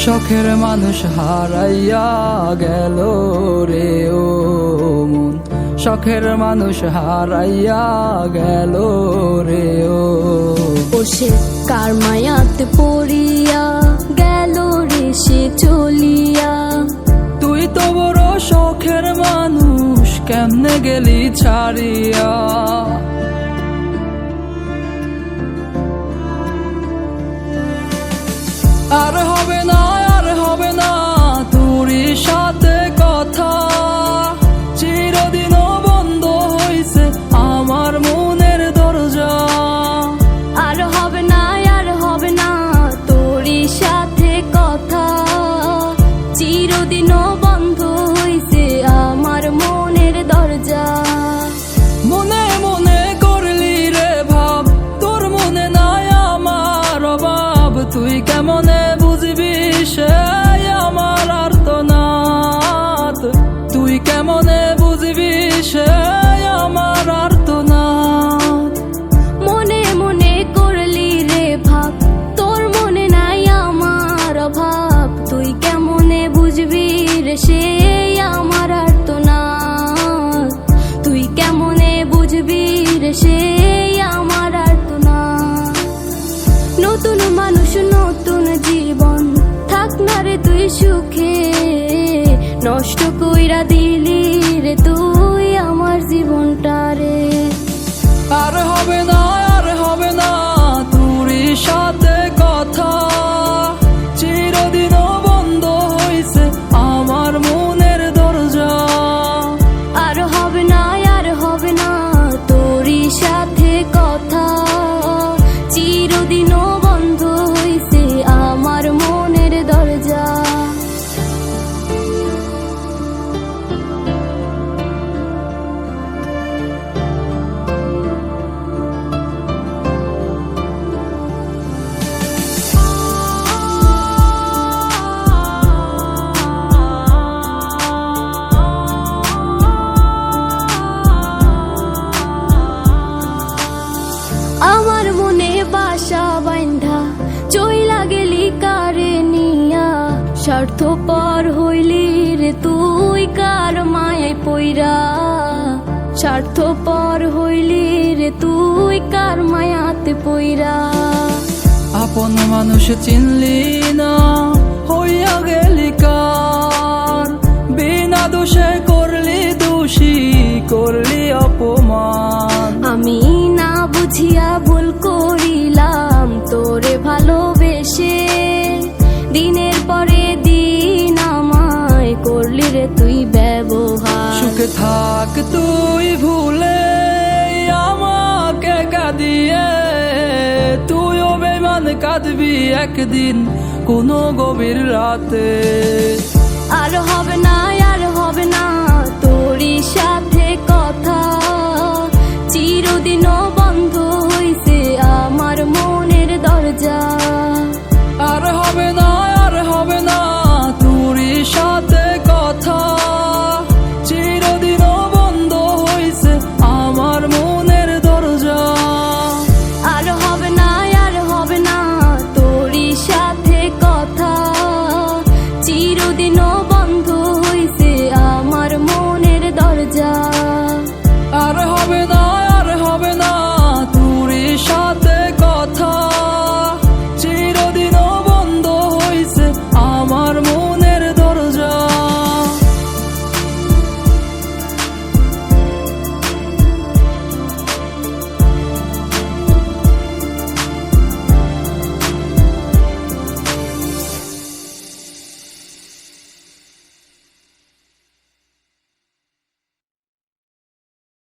শখের মানুষ হারাইয়া গেল রে ও মন, শখের মানুষ হারাইয়া গেল রে ও। সে কার মায়াতে পড়িয়া গেল রে সে চলিয়া। তুই তো বড় শখের মানুষ, কেমনে গেলি ছাড়িয়া। আর হবে না, আর হবে না তোরই সাথে কথা, চিরদিনও বন্ধ হইছে আমার মনের দরজা। আর হবে না, আর হবে না তোরই সাথে কথা, চিরদিনও বন্ধ হইছে আমার মনের দরজা। মনে মনে করলি রে ভাব, তোর মনে নাই আমার অভাব, তুই কেমনে বুঝবি সে আমার আর্তনাদ, তুই কেমনে বুঝবি সে আমার আর্তনাদ। মনে মনে করলি রে ভাব, তোর মনে নাই আমার অভাব, তুই কেমনে বুঝবি রে সে আমার আর্তনাদ, তুই কেমনে বুঝবি রে সে আমার আর্তনাদ। নতুন মানুষ নতুন জীবন, থাক না রে তুই সুখে, নষ্ট কইরা দিলি রে তুই আমার জীবনটা রে। আর হবে না, আর হবে না তোরই সাথে কথা, চিরদিনও বন্ধ হইছে আমার মনের দরজা। আর হবে না, আর হবে না তোরই সাথে কথা, চিরদিনও বন্ধ হইছে আমার মনের দরজা। আমার মনে বাসা বাইন্ধা চইলা গেলি কারে নিয়া, স্বার্থপর হইলি রে তুই কার মায়ায় পইরা, স্বার্থপর হইলি রে তুই কার মায়াতে পইরা। আপন মানুষ চিনলি না, হইয়া গেলি কার, বিনা দোষে করলি দোষী, করলি অপমান। আমি না বুঝিয়া ভুল করিলাম তোরে ভালোবেসে, দিনের পরে দিন আমায় করলি রে তুই ব্যবহার। সুখে থাক তুই ভুলে আমাকে কাঁদিয়ে, তুইও বেমান কাঁদবি একদিন কোনো গভীর রাতে। আর হবে না, আর হবে না তোরই সাথে কথা,